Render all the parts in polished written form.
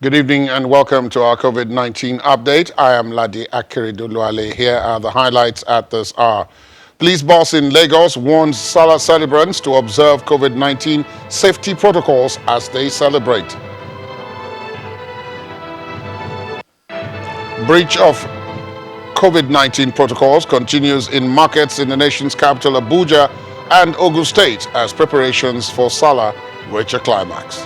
Good evening and welcome to our COVID-19 update. I am Ladi Akeredoluale. Here are the highlights at this hour. Police boss in Lagos warns Salah celebrants to observe COVID-19 safety protocols as they celebrate. Breach of COVID-19 protocols continues in markets in the nation's capital Abuja and Ogun State as preparations for Salah reach a climax.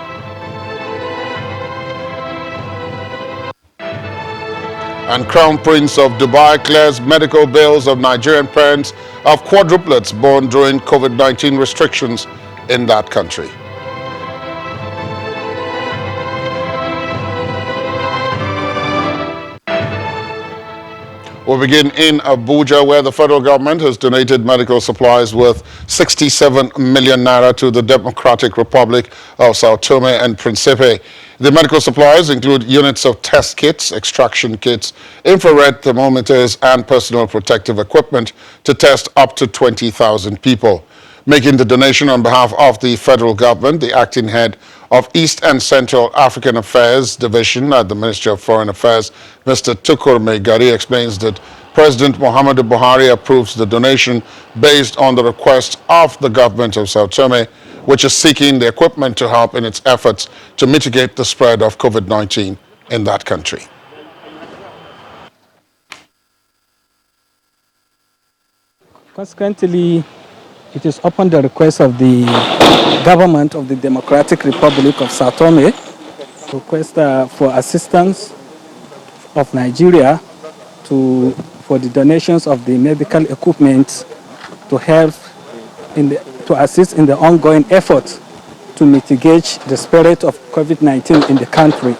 And Crown Prince of Dubai clears medical bills of Nigerian parents of quadruplets born during COVID-19 restrictions in that country. We'll begin in Abuja, where the federal government has donated medical supplies worth 67 million naira to the Democratic Republic of Sao Tome and Principe. The medical supplies include units of test kits, extraction kits, infrared thermometers, and personal protective equipment to test up to 20,000 people. Making the donation on behalf of the federal government, the acting head of East and Central African Affairs Division at the Ministry of Foreign Affairs, Mr. Tukur Megari, explains that President Muhammadu Buhari approves the donation based on the request of the government of Sao Tome, which is seeking the equipment to help in its efforts to mitigate the spread of COVID-19 in that country. Consequently, it is upon the request of the government of the Democratic Republic of Sao Tome to request for assistance of Nigeria for the donations of the medical equipment to help to assist in the ongoing effort to mitigate the spread of COVID-19 in the country.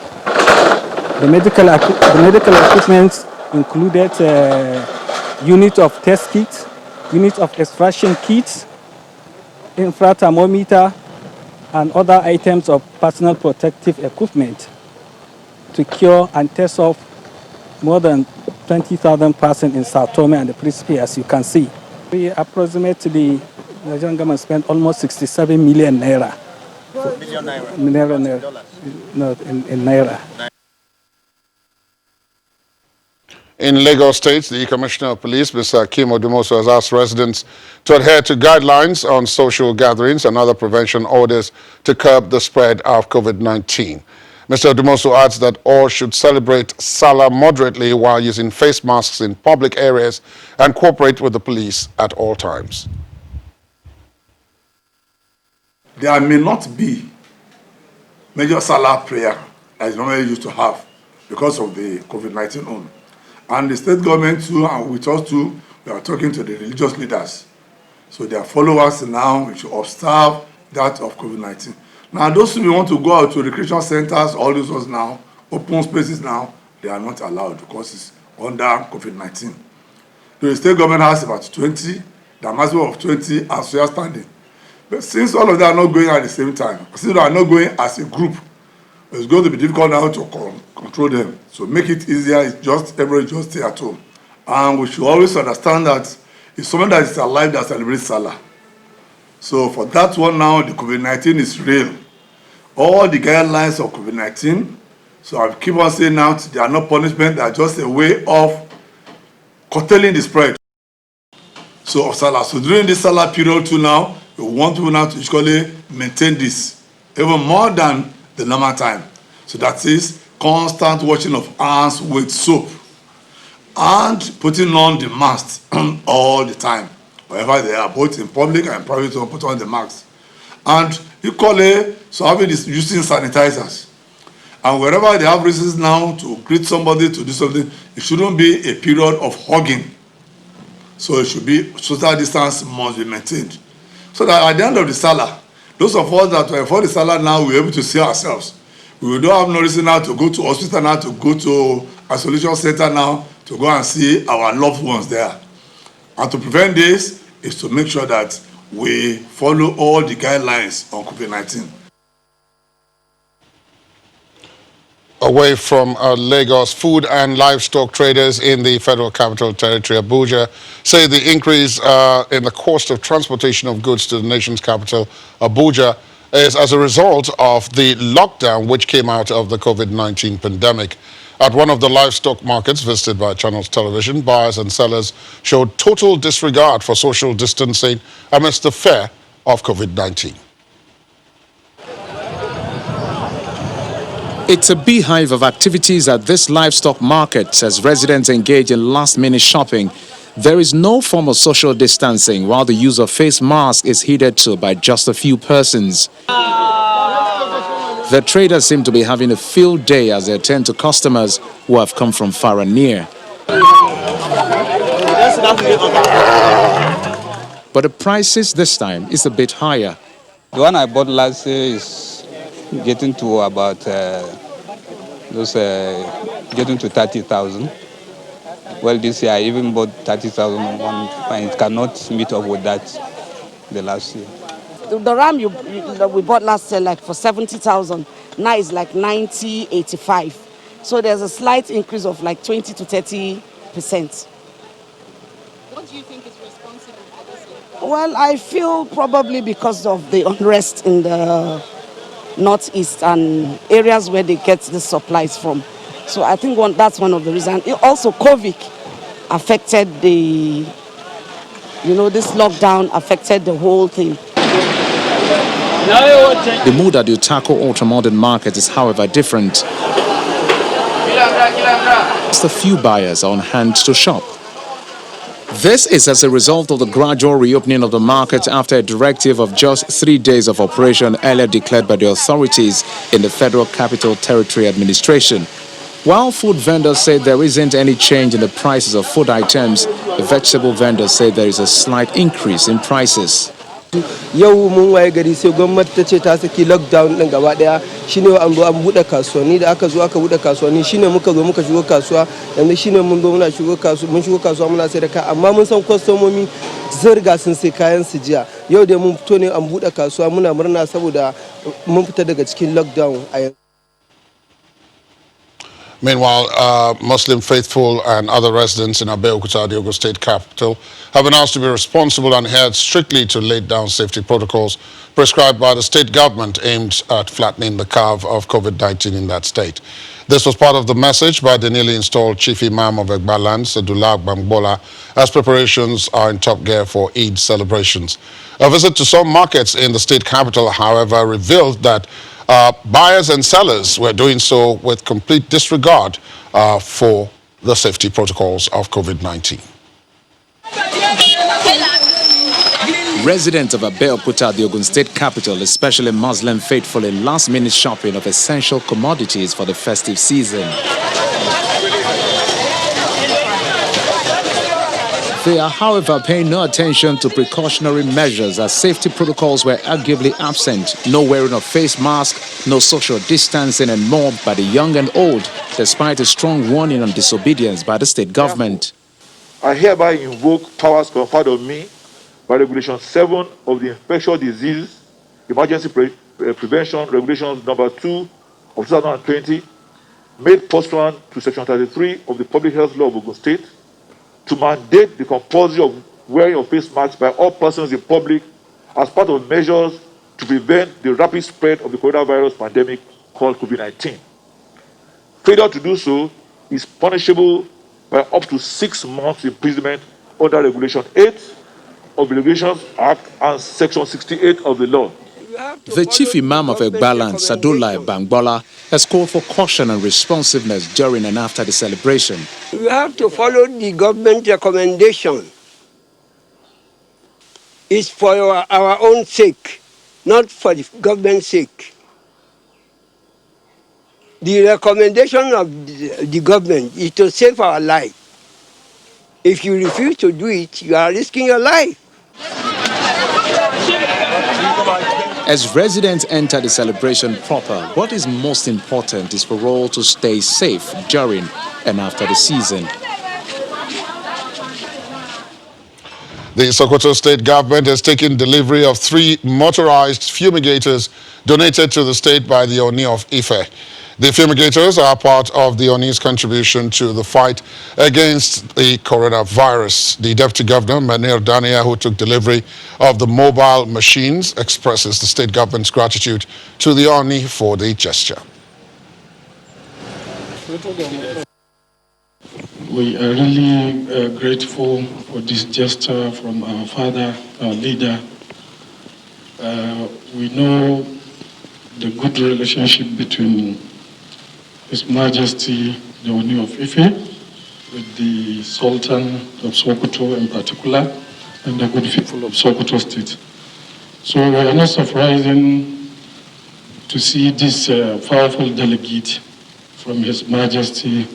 The medical equipment included unit of test kits, unit of extraction kits, infrared thermometer, and other items of personal protective equipment to cure and test off more than 20,000 persons in Sao Tome and the Principe, as you can see. We approximately, the Nigerian government spent almost 67 million naira. Million naira? Naira. No, in naira. In Lagos State, the Commissioner of Police, Mr. Akim Odumosu, has asked residents to adhere to guidelines on social gatherings and other prevention orders to curb the spread of COVID-19. Mr. Odumosu adds that all should celebrate Salah moderately while using face masks in public areas and cooperate with the police at all times. There may not be major Salah prayer as normally used to have because of the COVID-19 on. And the state government too, and with us too, we are talking to the religious leaders. So their followers now, we should observe that of COVID-19. Now those who want to go out to recreation centers, all these ones now, open spaces now, they are not allowed because it's under COVID-19. The state government has about 20, the maximum of 20 as we are standing. But since all of them are not going at the same time, since they are not going as a group, it's going to be difficult now to control them. So make it easier. It's just everybody just stay at home. And we should always understand that it's someone that is alive that celebrates Salah. So for that one now, the COVID-19 is real. All the guidelines of COVID-19, so I keep on saying now, they are not punishment, they are just a way of curtailing the spread. So of Salah. So during this Salah period too now, we want people now to usually maintain this, even more than the normal time. So that is constant washing of hands with soap and putting on the mask all the time. Wherever they are, both in public and private, to put on the mask. And equally, so having this using sanitizers. And wherever they have reasons now to greet somebody, to do something, it shouldn't be a period of hugging. So it should be, social distance must be maintained. So that at the end of the Salah, those of us that were for the Salah now, we're able to see ourselves. We don't have no reason now to go to hospital now, to go to isolation center now, to go and see our loved ones there. And to prevent this is to make sure that we follow all the guidelines on COVID-19. Away from Lagos, food and livestock traders in the Federal Capital Territory, Abuja, say the increase in the cost of transportation of goods to the nation's capital, Abuja, is as a result of the lockdown which came out of the COVID-19 pandemic. At one of the livestock markets visited by Channels Television, buyers and sellers showed total disregard for social distancing amidst the fear of COVID-19. It's a beehive of activities at this livestock market as residents engage in last-minute shopping. There is no form of social distancing, while the use of face masks is heeded to by just a few persons. The traders seem to be having a field day as they attend to customers who have come from far and near. But the prices this time is a bit higher. The one I bought last year is getting to about getting to 30,000. Well, this year I even bought 30,000 and it cannot meet up with that the last year. The ram we bought last year like for 70,000, now it's like 90, 85. So there's a slight increase of like 20 to 30%. What do you think is responsible for this? Well, I feel probably because of the unrest in the northeast and areas where they get the supplies from. So I think that's one of the reasons. Also, COVID affected this lockdown affected the whole thing. The mood at the Utako ultra-modern market is, however, different. Just a few buyers are on hand to shop. This is as a result of the gradual reopening of the market after a directive of just 3 days of operation earlier declared by the authorities in the Federal Capital Territory Administration. While food vendors say there isn't any change in the prices of food items, the vegetable vendors say there is a slight increase in prices. Yau mun waye gari sai gwamnati ta ce ta saki lockdown din gaba daya shine an zo an bude kasuwanni da aka zo aka bude kasuwanni shine muka zo muka shigo kasuwa yanzu shine mun zo muna shigo kasuwa mun shigo kasuwa muna sai da kai amma mun san kwastomomi sun riga sun sai kayan su jiya yau dai mun fito ne an bude kasuwa muna murna saboda mun fita daga cikin lockdown a yanzu. Meanwhile, Muslim faithful and other residents in Abeokuta, the Ogun state capital, have been asked to be responsible and adhere strictly to laid down safety protocols prescribed by the state government aimed at flattening the curve of COVID-19 in that state. This was part of the message by the newly installed Chief Imam of Egbaland, Sadullah Bangbola, as preparations are in top gear for Eid celebrations. A visit to some markets in the state capital, however, revealed that buyers and sellers were doing so with complete disregard for the safety protocols of COVID-19. Residents of Abeokuta, the Ogun state capital, especially Muslim faithful in last-minute shopping of essential commodities for the festive season. They are, however, paying no attention to precautionary measures as safety protocols were arguably absent. No wearing of face mask, no social distancing and more by the young and old, despite a strong warning on disobedience by the state government. I hereby invoke powers conferred on me by Regulation 7 of the Infectious Disease Emergency Prevention Regulations number 2 of 2020, made pursuant to Section 33 of the Public Health Law of Ogun State, to mandate the compulsory of wearing of face masks by all persons in public as part of measures to prevent the rapid spread of the coronavirus pandemic called COVID-19. Failure to do so is punishable by up to 6 months imprisonment under Regulation 8 of the Regulations Act and Section 68 of the law. The Chief Imam of Egbaland, Sadullah Bangbola, has called for caution and responsiveness during and after the celebration. We have to follow the government recommendation. It's for our own sake, not for the government's sake. The recommendation of the government is to save our life. If you refuse to do it, you are risking your life. As residents enter the celebration proper, what is most important is for all to stay safe during and after the season. The Sokoto state government has taken delivery of 3 motorized fumigators donated to the state by the Oni of Ife. The fumigators are part of the ONI's contribution to the fight against the coronavirus. The Deputy Governor, Manir Dania, who took delivery of the mobile machines, expresses the state government's gratitude to the ONI for the gesture. We are really grateful for this gesture from our father, our leader. We know the good relationship between His Majesty the Oni of Ife with the Sultan of Sokoto in particular and the good people of Sokoto State. So we are not surprising to see this powerful delegate from His Majesty,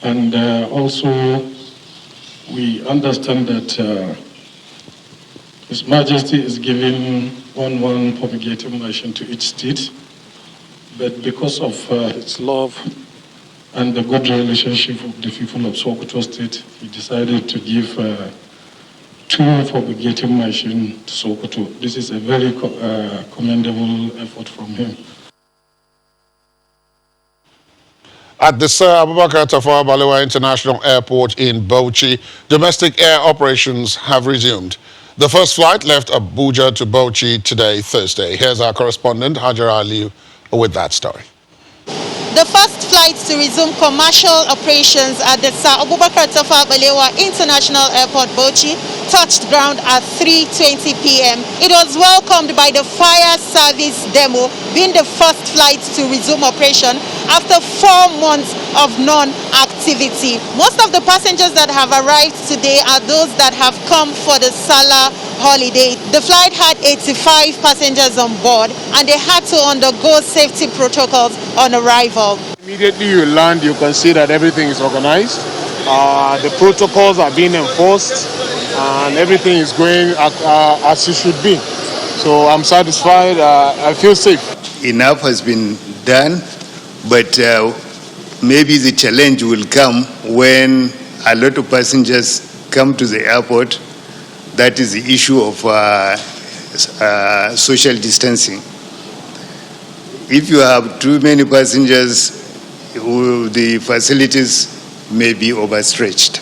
and also we understand that His Majesty is giving one fumigating machine to each state, but because of his love and the good relationship of the people of Sokoto State, he decided to give 2 fumigating machines to Sokoto. This is a very commendable effort from him. At the Sir Abubakar Tafawa Balewa International Airport in Bauchi, domestic air operations have resumed. The first flight left Abuja to Bauchi today, Thursday. Here's our correspondent, Hajara Aliu, with that story. The first flight to resume commercial operations at the Sir Abubakar Tafawa Balewa International Airport, Bauchi, touched ground at 3:20 p.m. It was welcomed by the fire service demo, being the first flight to resume operation after 4 months of non-activity. Most of the passengers that have arrived today are those that have come for the Salah holiday. The flight had 85 passengers on board and they had to undergo safety protocols on arrival. Immediately you land, you can see that everything is organized. The protocols are being enforced and everything is going as it should be. So I'm satisfied, I feel safe. Enough has been done, but maybe the challenge will come when a lot of passengers come to the airport. That is the issue of social distancing. If you have too many passengers, the facilities may be overstretched.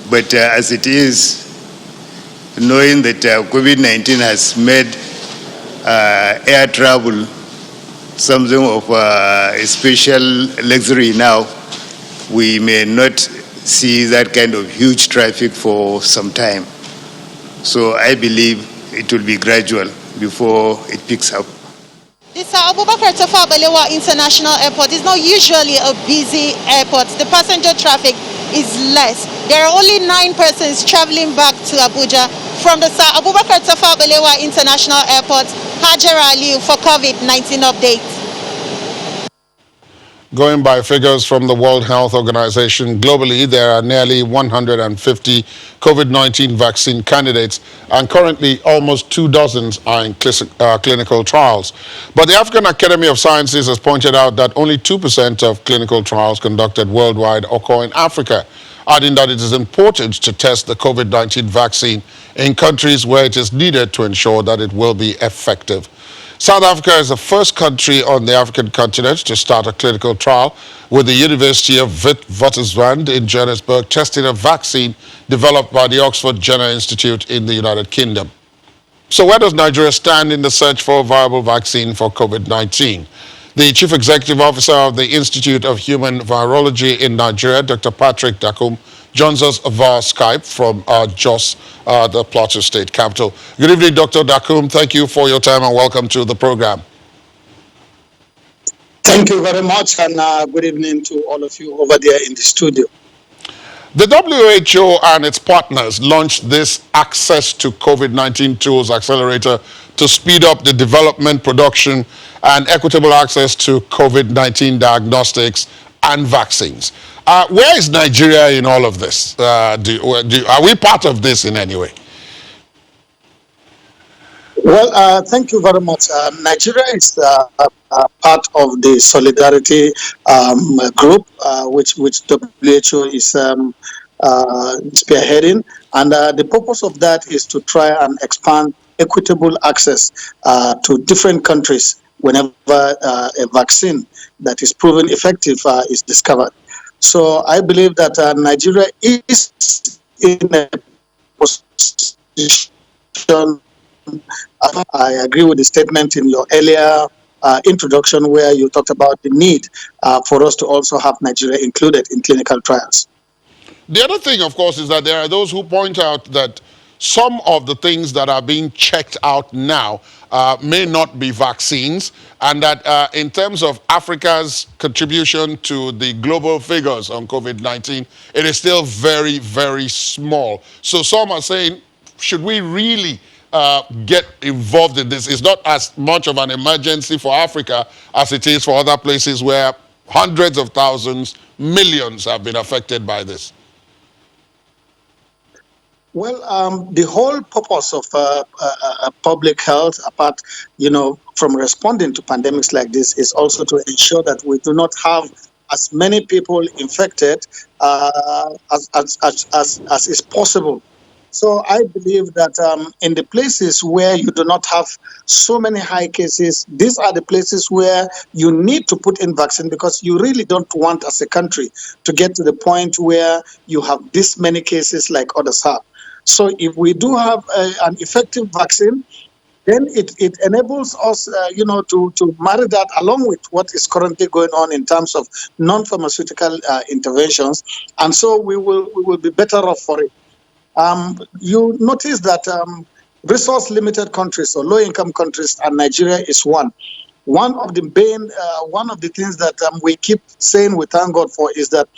But as it is, knowing that COVID-19 has made air travel something of a special luxury now, we may not see that kind of huge traffic for some time. So I believe it will be gradual before it picks up. The Sir Abubakar Tafawa Balewa International Airport is not usually a busy airport. The passenger traffic is less. There are only 9 persons traveling back to Abuja from the Sir Abubakar Tafawa Balewa International Airport. Hajara Aliu for COVID-19 updates. Going by figures from the World Health Organization, globally there are nearly 150 COVID-19 vaccine candidates, and currently almost 2 dozens are in clinical trials. But the African Academy of Sciences has pointed out that only 2% of clinical trials conducted worldwide occur in Africa, adding that it is important to test the COVID-19 vaccine in countries where it is needed to ensure that it will be effective. South Africa is the first country on the African continent to start a clinical trial, with the University of Witwatersrand in Johannesburg testing a vaccine developed by the Oxford Jenner Institute in the United Kingdom. So where does Nigeria stand in the search for a viable vaccine for COVID-19? The Chief Executive Officer of the Institute of Human Virology in Nigeria, Dr. Patrick Dakum, joins us via Skype from Jos, the Plateau State capital. Good evening, Dr. Dakum. Thank you for your time and welcome to the program. Thank you very much, and good evening to all of you over there in the studio. The WHO and its partners launched this Access to COVID-19 Tools Accelerator to speed up the development, production, and equitable access to COVID-19 diagnostics and vaccines. Where is Nigeria in all of this? Are we part of this in any way? Well, thank you very much. Nigeria is part of the Solidarity group, which WHO is spearheading. And the purpose of that is to try and expand equitable access to different countries whenever a vaccine that is proven effective is discovered. So I believe that Nigeria is in a position. I agree with the statement in your earlier introduction where you talked about the need for us to also have Nigeria included in clinical trials. The other thing, of course, is that there are those who point out that some of the things that are being checked out now may not be vaccines, and that in terms of Africa's contribution to the global figures on COVID-19, it is still very, very small. So some are saying, should we really get involved in this? It's not as much of an emergency for Africa as it is for other places where hundreds of thousands, millions have been affected by this. Well, the whole purpose of public health, apart, from responding to pandemics like this, is also to ensure that we do not have as many people infected as is possible. So I believe that in the places where you do not have so many high cases, these are the places where you need to put in vaccine, because you really don't want, as a country, to get to the point where you have this many cases like others have. So if we do have an effective vaccine, then it enables us, to marry that along with what is currently going on in terms of non-pharmaceutical interventions, and so we will be better off for it. You notice that resource-limited countries or low-income countries, and Nigeria is one. One of the things that we keep saying we thank God for is that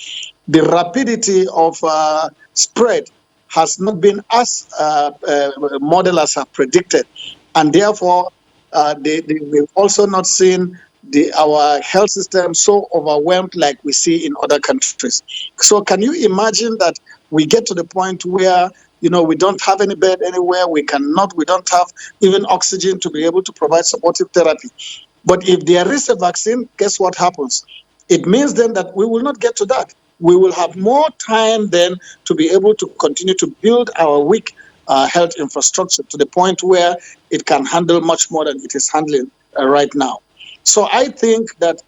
the rapidity of spread has not been as modelers have predicted, and therefore we've also not seen our health system so overwhelmed like we see in other countries. So can you imagine that we get to the point where we don't have any bed anywhere, we don't have even oxygen to be able to provide supportive therapy. But if there is a vaccine, guess what happens? It means then that we will not get to that. We will have more time then to be able to continue to build our weak health infrastructure to the point where it can handle much more than it is handling right now. So I think that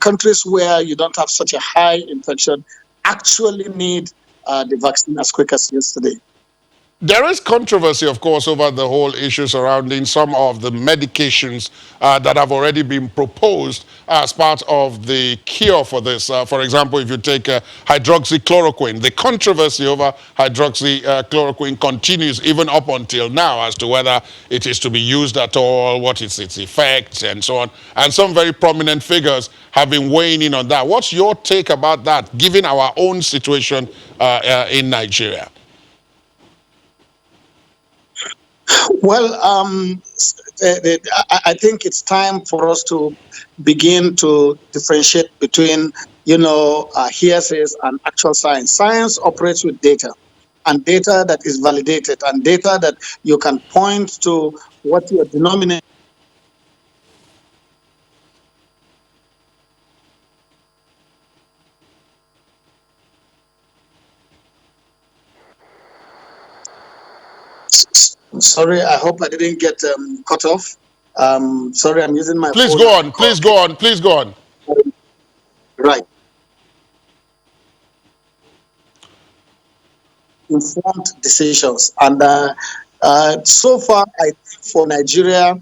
countries where you don't have such a high infection actually need the vaccine as quick as yesterday. There is controversy, of course, over the whole issue surrounding some of the medications that have already been proposed as part of the cure for this. For example, if you take hydroxychloroquine, the controversy over hydroxychloroquine continues even up until now as to whether it is to be used at all, what is its effects, and so on. And some very prominent figures have been weighing in on that. What's your take about that, given our own situation in Nigeria? Well, I think it's time for us to begin to differentiate between, hearsays and actual science. Science operates with data, and data that is validated, and data that you can point to what your denominator. Sorry, I hope I didn't get cut off. Sorry, I'm using my phone. Please go on, please go on, please go on. Right. Informed decisions. And so far, I think for Nigeria,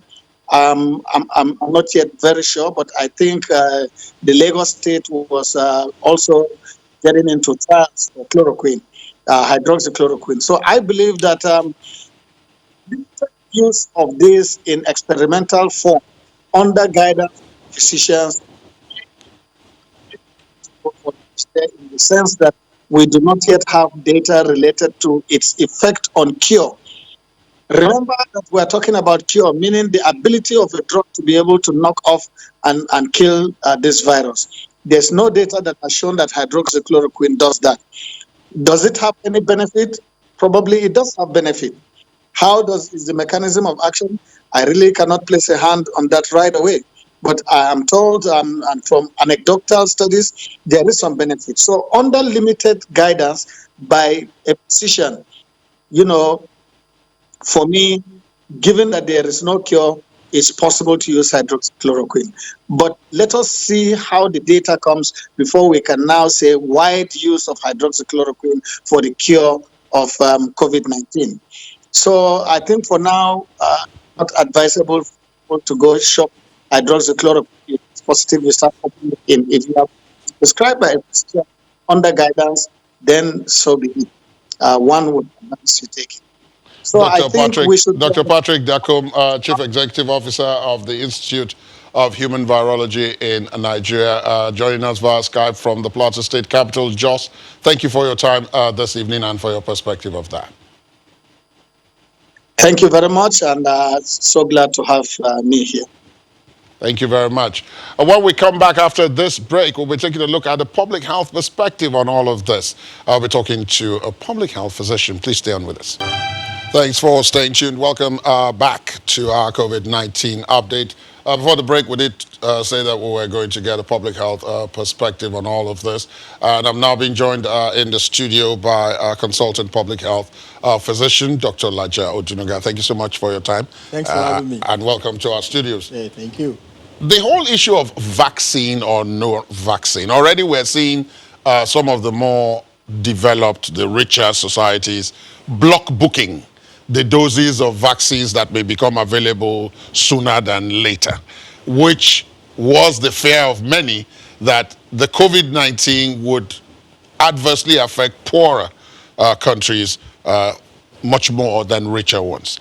I'm not yet very sure, but I think the Lagos state was also getting into trials for chloroquine, hydroxychloroquine. So I believe that use of this in experimental form under guidance of physicians in the sense that we do not yet have data related to its effect on cure. Remember that we're talking about cure, meaning the ability of a drug to be able to knock off and kill this virus. There's no data that has shown that hydroxychloroquine does that. Does it have any benefit? Probably it does have benefit. How is the mechanism of action? I really cannot place a hand on that right away. But I am told, and from anecdotal studies, there is some benefit. So under limited guidance by a physician, for me, given that there is no cure, it's possible to use hydroxychloroquine. But let us see how the data comes before we can now say wide use of hydroxychloroquine for the cure of COVID-19. So I think for now, not advisable to go shop hydroxychloroquine. If it's positive, you start opening it in. If you have prescribed by a physician under guidance, then so be it. One would advise you take it. So I think we should. Dr. Patrick Dakum, Chief Executive Officer of the Institute of Human Virology in Nigeria, joining us via Skype from the Plateau State capital, Jos. Thank you for your time this evening and for your perspective of that. Thank you very much, and so glad to have me here. Thank you very much. When we come back after this break, we'll be taking a look at the public health perspective on all of this. I'll be talking to a public health physician. Please stay on with us. Thanks for staying tuned. Welcome back to our COVID-19 update. Before the break, we did say that we were going to get a public health perspective on all of this. And I'm now being joined in the studio by a consultant public health physician, Dr. Laja Odunuga. Thank you so much for your time. Thanks for having me. And welcome to our studios. Yeah, thank you. The whole issue of vaccine or no vaccine, already we're seeing some of the more developed, the richer societies, block booking the doses of vaccines that may become available sooner than later, which was the fear of many that the COVID-19 would adversely affect poorer countries much more than richer ones.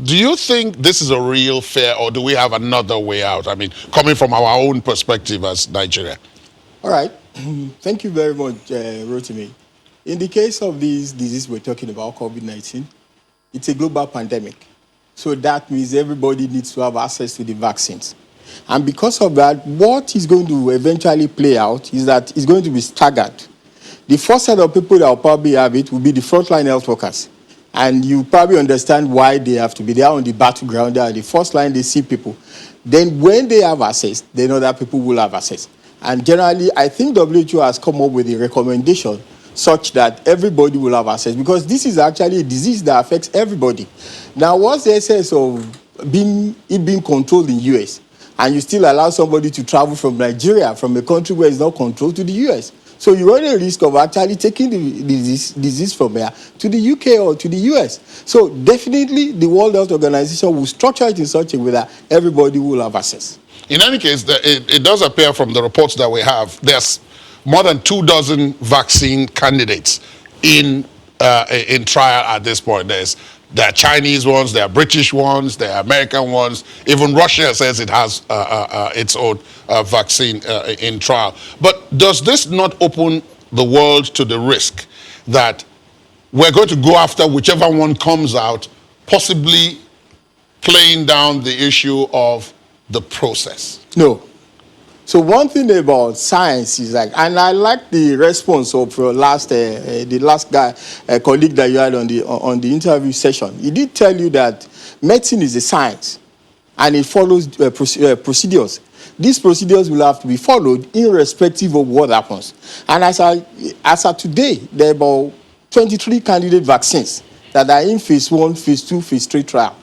Do you think this is a real fear, or do we have another way out? I mean, coming from our own perspective as Nigeria. All right. Thank you very much, Rotimi. In the case of this disease we're talking about, COVID-19, it's a global pandemic. So that means everybody needs to have access to the vaccines. And because of that, what is going to eventually play out is that it's going to be staggered. The first set of people that will probably have it will be the frontline health workers. And you probably understand why they have to be there on the battleground. They are the first line, they see people. Then when they have access, then other people will have access. And generally, I think WHO has come up with a recommendation such that everybody will have access, because this is actually a disease that affects everybody. Now, what's the essence of it being controlled in US, and you still allow somebody to travel from Nigeria, from a country where it's not controlled, to the US? So you run a risk of actually taking the disease from there to the UK or to the US. So definitely the World Health Organization will structure it in such a way that everybody will have access. In any case, it does appear from the reports that we have, there's more than 24 vaccine candidates in trial at this point. There are Chinese ones, there are British ones, there are American ones. Even Russia says it has its own vaccine in trial. But does this not open the world to the risk that we're going to go after whichever one comes out, possibly playing down the issue of the process? No. So one thing about science is like, and I like the response of the last guy, colleague that you had on the interview session. He did tell you that medicine is a science, and it follows procedures. These procedures will have to be followed irrespective of what happens. And as of today, there are about 23 candidate vaccines that are in phase 1, phase 2, phase 3 trial.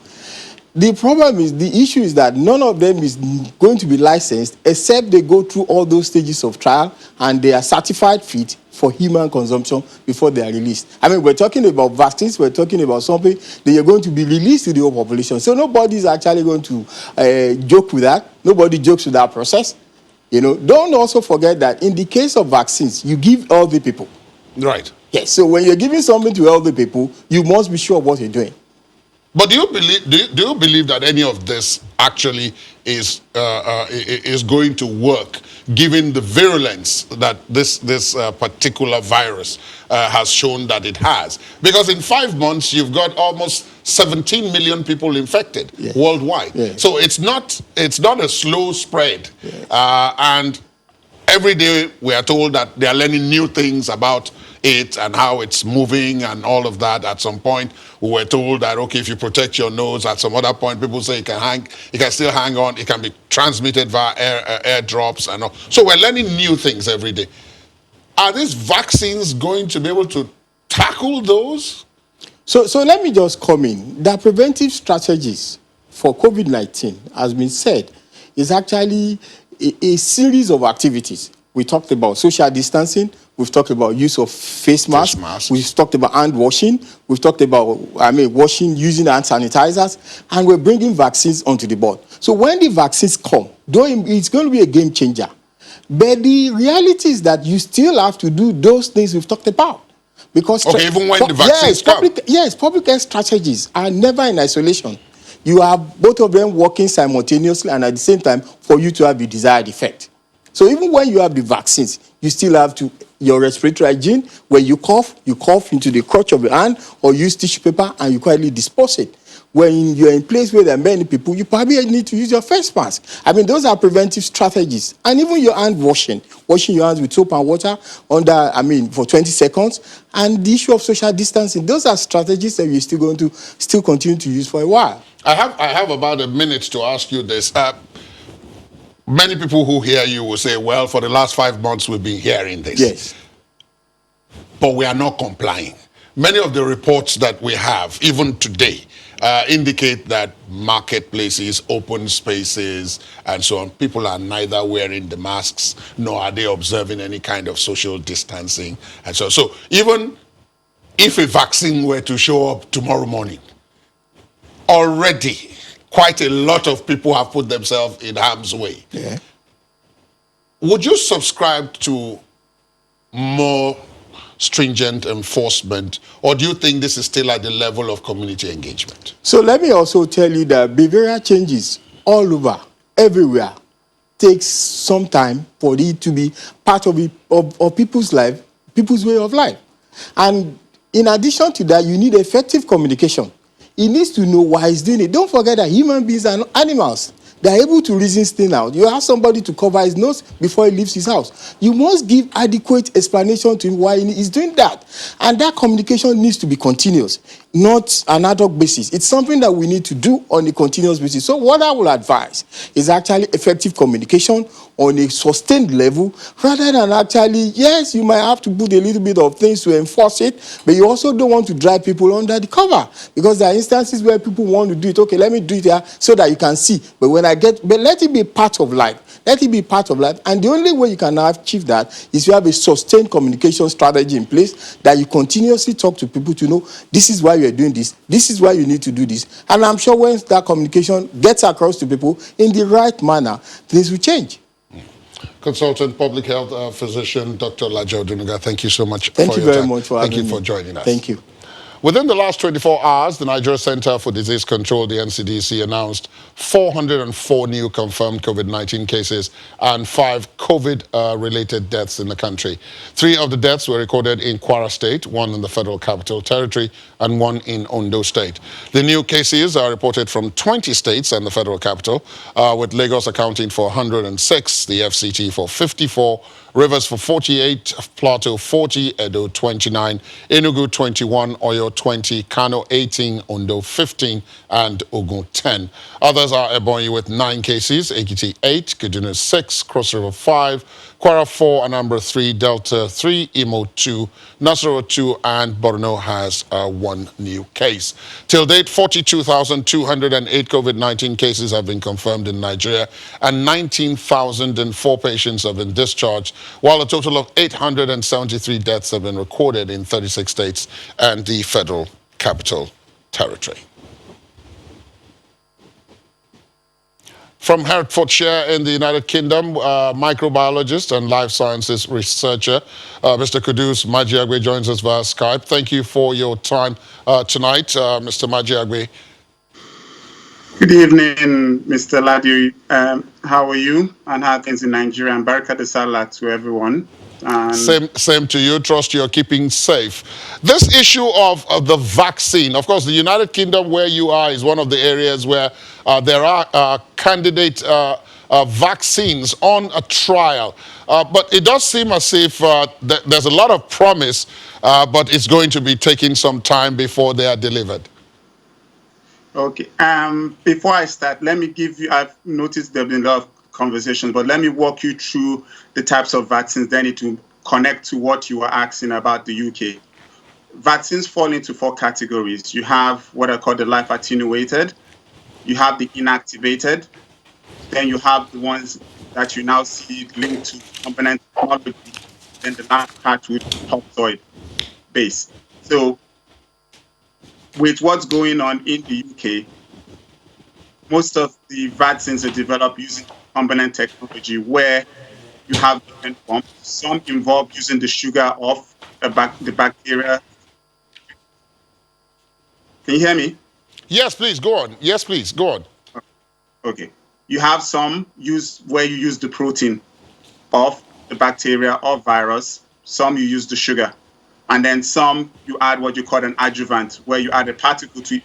The problem is, the issue is that none of them is going to be licensed except they go through all those stages of trial and they are certified fit for human consumption before they are released. I mean, we're talking about vaccines, we're talking about something that are going to be released to the whole population. So nobody's actually going to joke with that. Nobody jokes with that process. You know, don't also forget that in the case of vaccines, you give healthy people. Right. Yes, so when you're giving something to healthy people, you must be sure of what you're doing. But do you believe that any of this actually is going to work, given the virulence that this particular virus has shown that it has? Because in 5 months, you've got almost 17 million people infected worldwide. Yeah. So it's not a slow spread. Yeah. And every day we are told that they are learning new things about it and how it's moving and all of that. At some point, we were told that, okay, if you protect your nose, at some other point, people say it can still hang on, it can be transmitted via air drops and all. So we're learning new things every day. Are these vaccines going to be able to tackle those? So let me just come in. There are preventive strategies for COVID-19 has been said is actually a series of activities. We talked about social distancing. We've talked about use of face masks. We've talked about hand washing. We've talked about, washing, using hand sanitizers. And we're bringing vaccines onto the board. So when the vaccines come, though it's going to be a game changer, but the reality is that you still have to do those things we've talked about. Because even when the vaccines come. Public health strategies are never in isolation. You have both of them working simultaneously and at the same time for you to have the desired effect. So even when you have the vaccines, you still have to, your respiratory hygiene, when you cough into the crotch of your hand or use tissue paper and you quietly dispose it. When you're in a place where there are many people, you probably need to use your face mask. Those are preventive strategies. And even your hand washing your hands with soap and water for 20 seconds. And the issue of social distancing, those are strategies that we're still going to continue to use for a while. I have about a minute to ask you this. Many people who hear you will say, well, for the last 5 months, we've been hearing this. Yes. But we are not complying. Many of the reports that we have, even today, indicate that marketplaces, open spaces, and so on, people are neither wearing the masks, nor are they observing any kind of social distancing. And so even if a vaccine were to show up tomorrow morning, already quite a lot of people have put themselves in harm's way. Yeah. Would you subscribe to more stringent enforcement, or do you think this is still at the level of community engagement? So let me also tell you that behavioral changes all over, everywhere, takes some time for it to be part of people's life, people's way of life. And in addition to that, you need effective communication. He needs to know why he's doing it. Don't forget that human beings are animals. They're able to reason things out. You ask somebody to cover his nose before he leaves his house. You must give adequate explanation to him why he's doing that. And that communication needs to be continuous, not an ad hoc basis. It's something that we need to do on a continuous basis. So what I will advise is actually effective communication on a sustained level, rather than actually, yes, you might have to put a little bit of things to enforce it, but you also don't want to drive people under the cover, because there are instances where people want to do it. Okay, let me do it here so that you can see. But let it be part of life. Let it be part of life. And the only way you can achieve that is you have a sustained communication strategy in place that you continuously talk to people to know this is why you're doing this. This is why you need to do this. And I'm sure when that communication gets across to people in the right manner, things will change. Consultant Public Health Physician Dr. Laji Odunuga, thank you so much for your time. Thank you very much for having me. Thank you for joining us. Thank you. Within the last 24 hours, the Nigeria Center for Disease Control, the NCDC, announced 404 new confirmed COVID-19 cases and 5 COVID-related deaths in the country. 3 of the deaths were recorded in Kwara State, 1 in the Federal Capital Territory, and 1 in Ondo State. The new cases are reported from 20 states and the Federal Capital, with Lagos accounting for 106, the FCT for 54, Rivers for 48, Plateau 40, Edo 29, Enugu 21, Oyo 20, Kano 18, Ondo 15, and Ogun 10. Others are Ebonyi with 9 cases, Ekiti 8, Kaduna 6, Cross River 5, Kwara 4, Anambra 3, Delta 3, Imo 2, Nasarawa 2, and Borno has 1 new case. Till date, 42,208 COVID-19 cases have been confirmed in Nigeria, and 19,004 patients have been discharged, while a total of 873 deaths have been recorded in 36 states and the Federal Capital Territory. From Hertfordshire in the United Kingdom, microbiologist and life sciences researcher, Mr. Kudus Majiagbe joins us via Skype. Thank you for your time tonight, Mr. Majiagbe. Good evening, Mr. Ladi. How are you? And how are things in Nigeria? And Baraka Salah to everyone. Same to you. Trust you're keeping safe. This issue of the vaccine, of course, the United Kingdom where you are is one of the areas where there are candidate vaccines on a trial. But it does seem as if there's a lot of promise, but it's going to be taking some time before they are delivered. Okay. Before I start, let me give you, I've noticed there have been a lot of conversations, but let me walk you through the types of vaccines that need to connect to what you were asking about the UK. Vaccines fall into 4 categories. You have what are called the life attenuated, you have the inactivated, then you have the ones that you now see linked to component technology, then the last part with topsoil base. So with what's going on in the UK, most of the vaccines are developed using component technology where you have different forms. Some involve using the sugar of the bacteria. Can you hear me? Yes, please, go on. Yes, please, go on. Okay. You have some where you use the protein of the bacteria or virus. Some you use the sugar. And then some you add what you call an adjuvant, where you add a particle to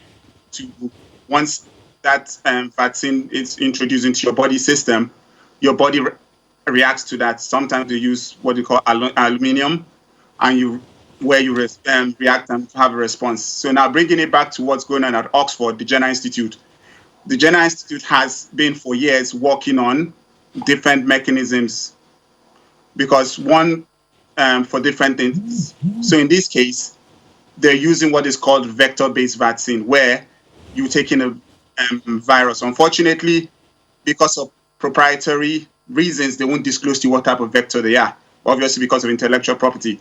once that vaccine is introduced into your body system, your body reacts to that. Sometimes they use what you call aluminium, and react and have a response. So now bringing it back to what's going on at Oxford, the Jenner Institute. The Jenner Institute has been for years working on different mechanisms because for different things. So in this case, they're using what is called vector-based vaccine, where you're taking a virus. Unfortunately, because of proprietary reasons, they won't disclose to you what type of vector they are, obviously because of intellectual property.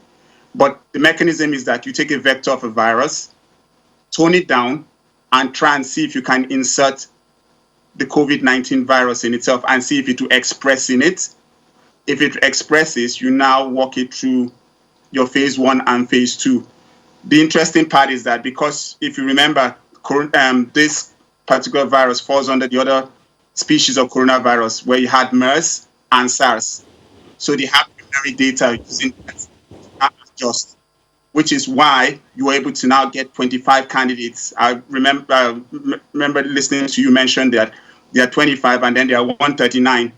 But the mechanism is that you take a vector of a virus, tone it down, and try and see if you can insert the COVID-19 virus in itself and see if it will express in it. If it expresses, you now walk it through your phase 1 and phase 2. The interesting part is that because if you remember, this particular virus falls under the other species of coronavirus where you had MERS and SARS. So they have preliminary data using that adjust, which is why you were able to now get 25 candidates. I remember listening to you mention that there are 25 and then there are 139,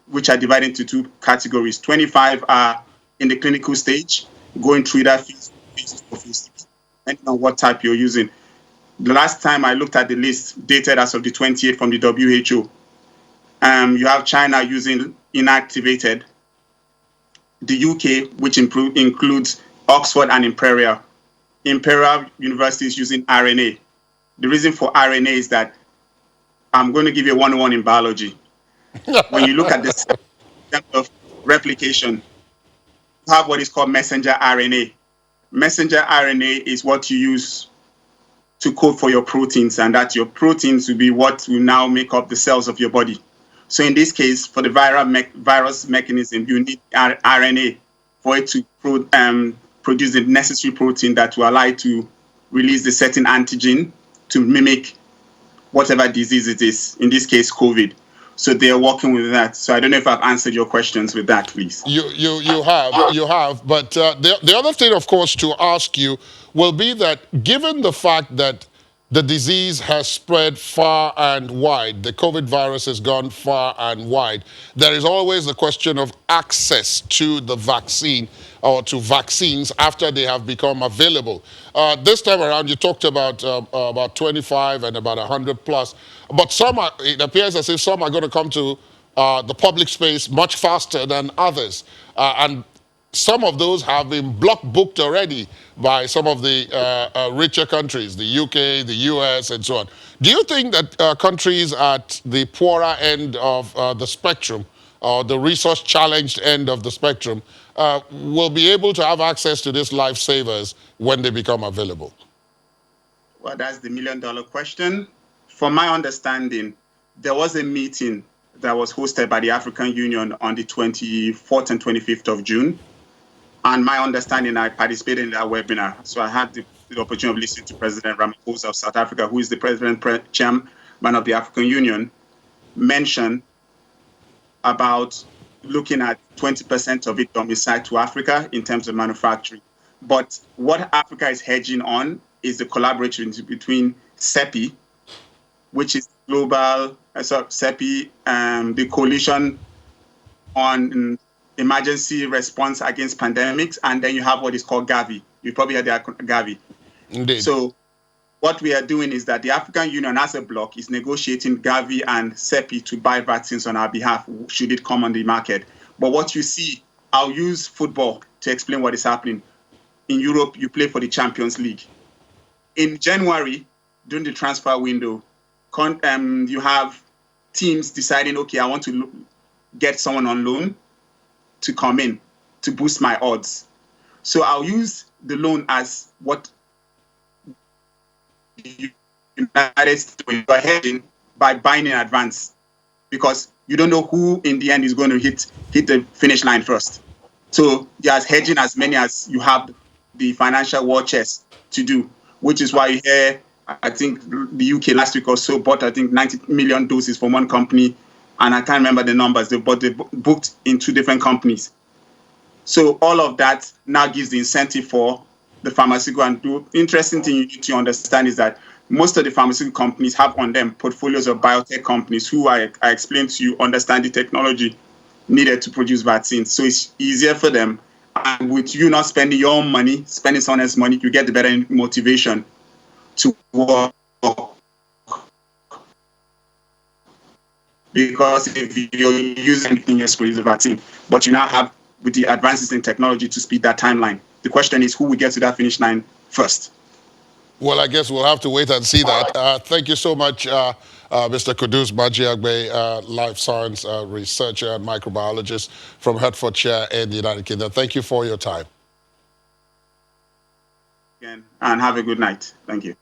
which are divided into two categories. 25 are in the clinical stage, going through that phase 2 or phase 3, depending on what type you're using. The last time I looked at the list, dated as of the 28th from the WHO, you have China using inactivated, the UK, which includes Oxford and Imperial. Imperial University is using RNA. The reason for RNA is that I'm going to give you a 101 in biology. When you look at this of replication, you have what is called messenger RNA. Messenger RNA is what you use to code for your proteins, and that your proteins will be what will now make up the cells of your body. So in this case, for the virus mechanism, you need RNA for it to produce the necessary protein that will allow it to release the certain antigen to mimic whatever disease it is, in this case, COVID. So they're working with that. So I don't know if I've answered your questions with that, please. You have. But the other thing, of course, to ask you will be that given the fact that the disease has spread far and wide, the COVID virus has gone far and wide, there is always the question of access to the vaccine or to vaccines after they have become available. This time around, you talked about 25 and about 100 plus, but it appears as if some are going to come to the public space much faster than others. And some of those have been block booked already by some of the richer countries, the UK, the US, and so on. Do you think that countries at the poorer end of the spectrum, or the resource-challenged end of the spectrum, will be able to have access to these lifesavers when they become available? Well, that's the million-dollar question. From my understanding, there was a meeting that was hosted by the African Union on the 24th and 25th of June. And my understanding, I participated in that webinar. So I had the opportunity of listening to President Ramaphosa of South Africa, who is the chairman of the African Union, mention about looking at 20% of it domiciled to Africa in terms of manufacturing. But what Africa is hedging on is the collaboration between CEPI, which is global, CEPI, the coalition on emergency response against pandemics, and then you have what is called Gavi. You probably heard the Gavi. Indeed. So what we are doing is that the African Union as a bloc is negotiating Gavi and CEPI to buy vaccines on our behalf should it come on the market. But what you see, I'll use football to explain what is happening. In Europe, you play for the Champions League. In January, during the transfer window, you have teams deciding, okay, I want to get someone on loan to come in to boost my odds. So I'll use the loan as what the United States are hedging by buying in advance, because you don't know who in the end is going to hit the finish line first. So you're hedging as many as you have the financial war chest to do, which is why you hear, I think the UK last week or so bought, I think, 90 million doses from one company, and I can't remember the numbers, but they booked in 2 different companies. So all of that now gives the incentive for the pharmaceutical. And the interesting thing you need to understand is that most of the pharmaceutical companies have on them portfolios of biotech companies who I explained to you understand the technology needed to produce vaccines. So it's easier for them. And with you not spending your own money, spending someone else's money, you get the better motivation to work. Because if you're using anything else to produce a vaccine, but you now have, with the advances in technology, to speed that timeline. The question is, who will get to that finish line first? Well, I guess we'll have to wait and see that. Thank you so much, Mr. Kudus Bajiagbe, life science researcher and microbiologist from Hertfordshire in the United Kingdom. Thank you for your time. Again, and have a good night. Thank you.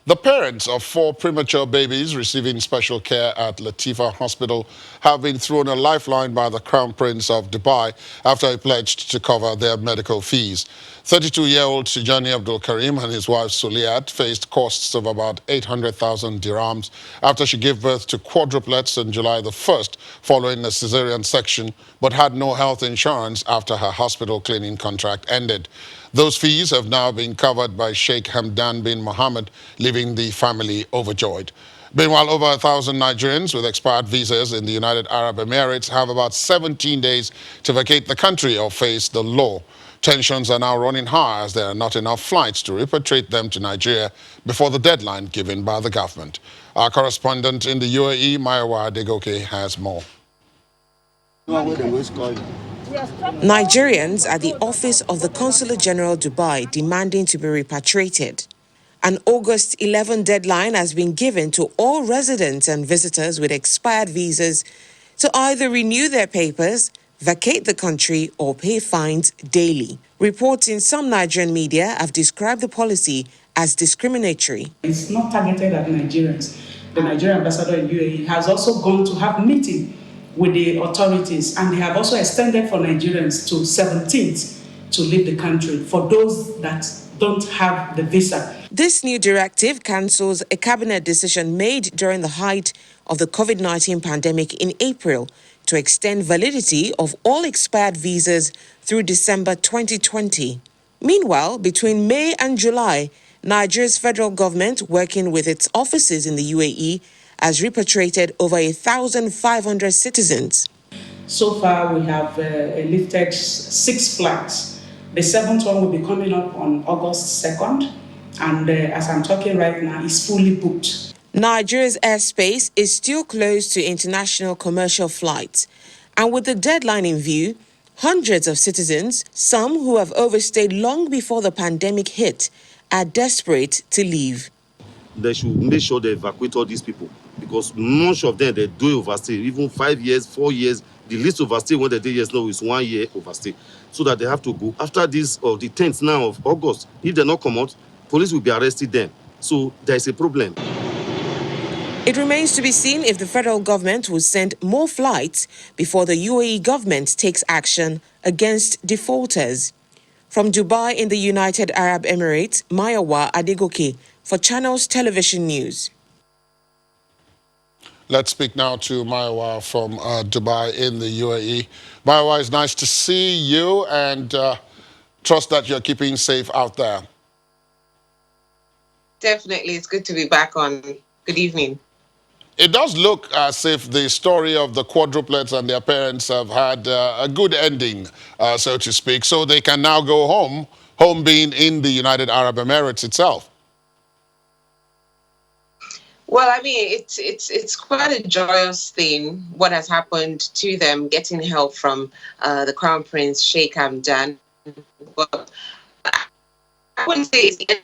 The parents of 4 premature babies receiving special care at Latifa Hospital have been thrown a lifeline by the Crown Prince of Dubai after he pledged to cover their medical fees. 32-year-old Sijani Abdul Karim and his wife Suliat faced costs of about 800,000 dirhams after she gave birth to quadruplets on July the 1st following a cesarean section, but had no health insurance after her hospital cleaning contract ended. Those fees have now been covered by Sheikh Hamdan bin Mohammed, leaving the family overjoyed. Meanwhile, over 1,000 Nigerians with expired visas in the United Arab Emirates have about 17 days to vacate the country or face the law. Tensions are now running high as there are not enough flights to repatriate them to Nigeria before the deadline given by the government. Our correspondent in the UAE, Mayowa Adegoke, has more. Nigerians at the office of the Consular General Dubai demanding to be repatriated. An August 11 deadline has been given to all residents and visitors with expired visas to either renew their papers, vacate the country, or pay fines daily. Reports in some Nigerian media have described the policy as discriminatory. It's not targeted at Nigerians. The Nigerian ambassador in UAE has also gone to have meeting with the authorities, and they have also extended for Nigerians to 17th to leave the country for those that don't have the visa. This new directive cancels a cabinet decision made during the height of the COVID-19 pandemic in April to extend validity of all expired visas through December 2020. Meanwhile, between May and July, Nigeria's federal government, working with its offices in the UAE, has repatriated over 1,500 citizens. So far, we have lifted 6 flights. The 7th one will be coming up on August 2nd, and as I'm talking right now, it's fully booked. Nigeria's airspace is still closed to international commercial flights, and with the deadline in view, hundreds of citizens, some who have overstayed long before the pandemic hit, are desperate to leave. They should make sure they evacuate all these people, because most of them, they do overstay, even 5 years, 4 years. The least overstay when they do years now is 1 year overstay, so that they have to go. After this, or the 10th now of August, if they not come out, police will be arrested them. So there is a problem. It remains to be seen if the federal government will send more flights before the UAE government takes action against defaulters. From Dubai in the United Arab Emirates, Mayowa Adegoke for Channels Television News. Let's speak now to Mayowa from Dubai in the UAE. Mayowa, it's nice to see you, and trust that you're keeping safe out there. Definitely, it's good to be back on. Good evening. It does look as if the story of the quadruplets and their parents have had a good ending, so to speak, so they can now go home, home being in the United Arab Emirates itself. Well, I mean, it's quite a joyous thing, what has happened to them, getting help from the Crown Prince, Sheikh Hamdan. But I wouldn't say it's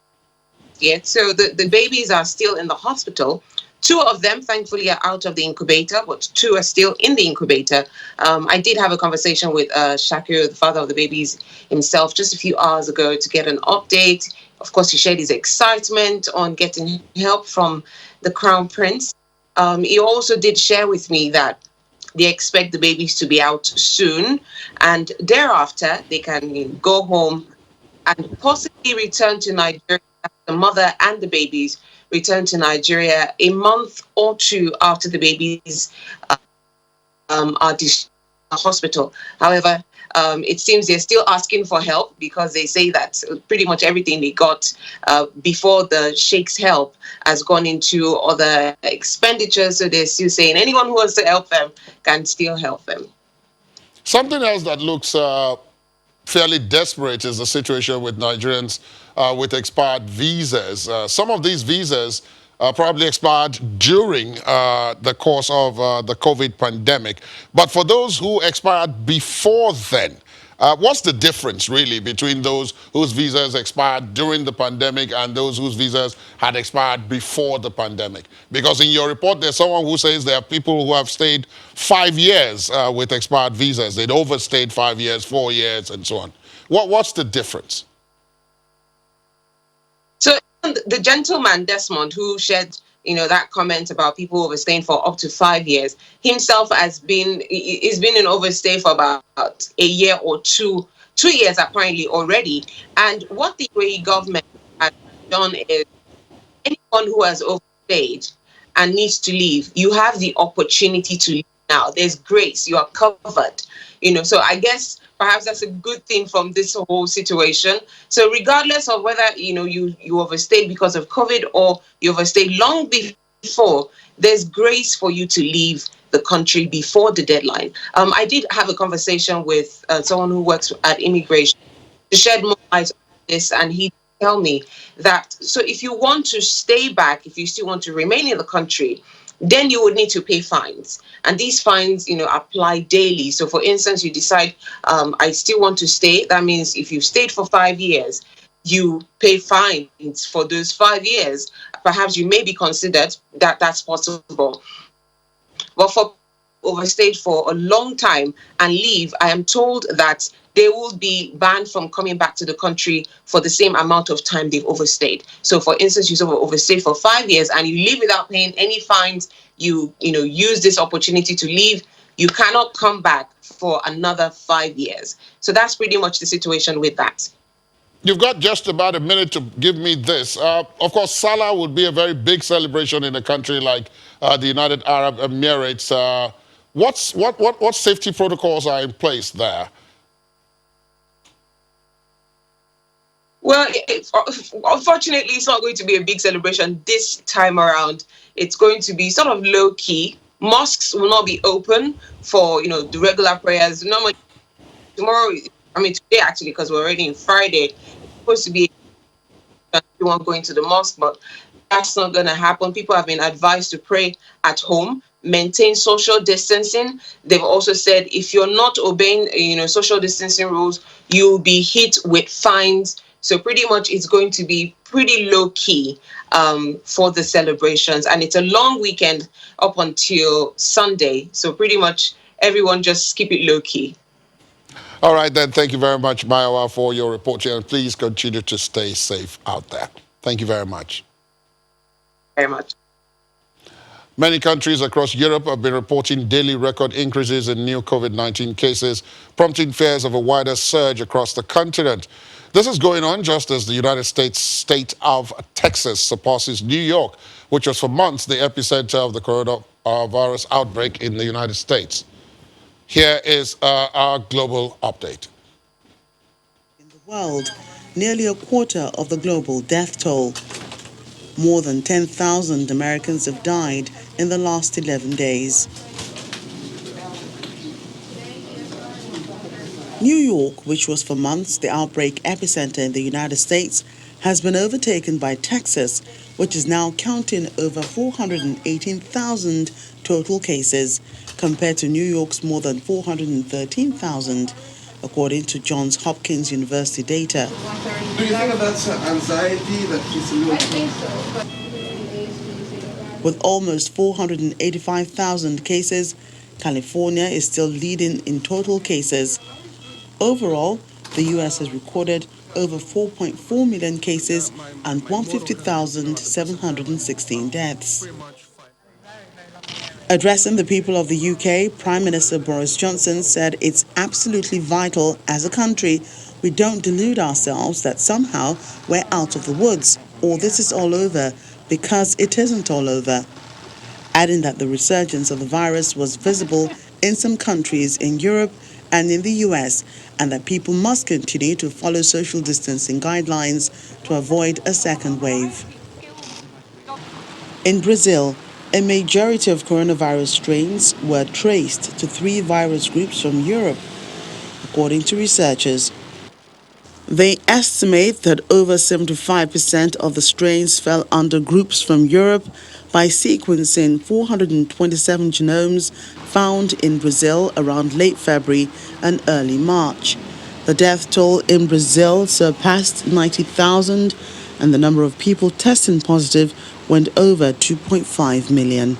yet. So the babies are still in the hospital, 2 of them, thankfully, are out of the incubator, but 2 are still in the incubator. I did have a conversation with Shakir, the father of the babies himself, just a few hours ago to get an update. Of course, he shared his excitement on getting help from the Crown Prince. He also did share with me that they expect the babies to be out soon, and thereafter they can go home and possibly return to Nigeria. The mother and the babies return to Nigeria a month or 2 after the babies are discharged from the hospital. However, it seems they're still asking for help because they say that pretty much everything they got before the Sheikh's help has gone into other expenditures. So they're still saying anyone who wants to help them can still help them. Something else that looks fairly desperate is the situation with Nigerians with expired visas. Some of these visas probably expired during the course of the COVID pandemic. But for those who expired before then, what's the difference really between those whose visas expired during the pandemic and those whose visas had expired before the pandemic? Because in your report, there's someone who says there are people who have stayed 5 years with expired visas. They'd overstayed 5 years, 4 years, and so on. What's the difference? So the gentleman, Desmond, who shared that comment about people overstaying for up to 5 years, himself he's been in overstay for about a year or 2 years apparently already. And what the UAE government has done is anyone who has overstayed and needs to leave, you have the opportunity to leave now. There's grace, you are covered. So I guess perhaps that's a good thing from this whole situation. So regardless of whether you overstayed because of COVID or you overstayed long before, there's grace for you to leave the country before the deadline. I did have a conversation with someone who works at immigration to shed more light on this, and he tell me that so if you want to stay back, if you still want to remain in the country, then you would need to pay fines. And these fines, apply daily. So for instance, you decide, I still want to stay. That means if you've stayed for 5 years, you pay fines for those 5 years. Perhaps you may be considered that's possible. But for overstayed for a long time and leave, I am told that they will be banned from coming back to the country for the same amount of time they've overstayed. So for instance, you overstayed for 5 years and you leave without paying any fines, you use this opportunity to leave, you cannot come back for another 5 years. So that's pretty much the situation with that. You've got just about a minute to give me this. Of course, Salah would be a very big celebration in a country like the United Arab Emirates. What safety protocols are in place there? Well, unfortunately, it's not going to be a big celebration this time around. It's going to be sort of low key. Mosques will not be open for the regular prayers. Normally, today actually, because we're already in Friday, it's supposed to be everyone going to the mosque, but that's not going to happen. People have been advised to pray at home, maintain social distancing. They've also said if you're not obeying social distancing rules, you'll be hit with fines. So pretty much it's going to be pretty low key for the celebrations, and it's a long weekend up until Sunday. So pretty much everyone just keep it low key. All right, then. Thank you very much, Maiwa, for your report here. And please continue to stay safe out there. Thank you very much. Very much. Many countries across Europe have been reporting daily record increases in new COVID-19 cases, prompting fears of a wider surge across the continent. This is going on just as the United States state of Texas surpasses New York, which was for months the epicenter of the coronavirus outbreak in the United States. Here is our global update. In the world, nearly a quarter of the global death toll. More than 10,000 Americans have died in the last 11 days. New York, which was for months the outbreak epicenter in the United States, has been overtaken by Texas, which is now counting over 418,000 total cases, compared to New York's more than 413,000, according to Johns Hopkins University data. Do you think that's anxiety that is a little? I think so. with almost 485,000 cases. California is still leading in total cases. Overall, the U.S. has recorded over 4.4 million cases and 150,716 deaths. Addressing the people of the UK, Prime Minister Boris Johnson said it's absolutely vital as a country we don't delude ourselves that somehow we're out of the woods or this is all over, because it isn't all over. Adding that the resurgence of the virus was visible in some countries in Europe and in the US, and that people must continue to follow social distancing guidelines to avoid a second wave. In Brazil, a majority of coronavirus strains were traced to 3 virus groups from Europe, according to researchers. They estimate that over 75% of the strains fell under groups from Europe by sequencing 427 genomes found in Brazil around late February and early March. The death toll in Brazil surpassed 90,000, and the number of people testing positive went over 2.5 million.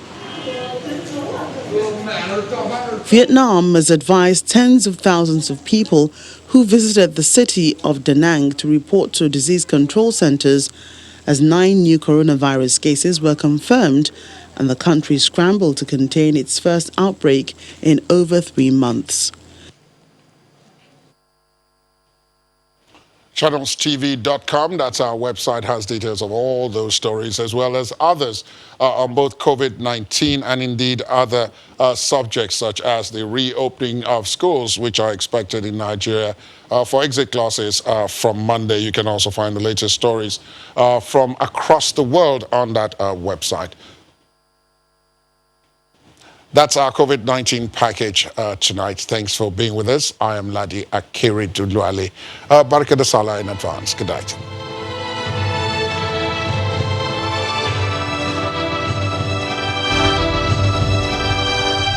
Vietnam has advised tens of thousands of people who visited the city of Da Nang to report to disease control centers as 9 new coronavirus cases were confirmed, and the country scrambled to contain its first outbreak in over 3 months. ChannelsTV.com, that's our website, has details of all those stories as well as others on both COVID-19 and indeed other subjects such as the reopening of schools, which are expected in Nigeria for exit classes from Monday. You can also find the latest stories from across the world on that website. That's our COVID-19 package tonight. Thanks for being with us. I am Ladi Akiri Duluale. Baraka da Salah in advance. Good night.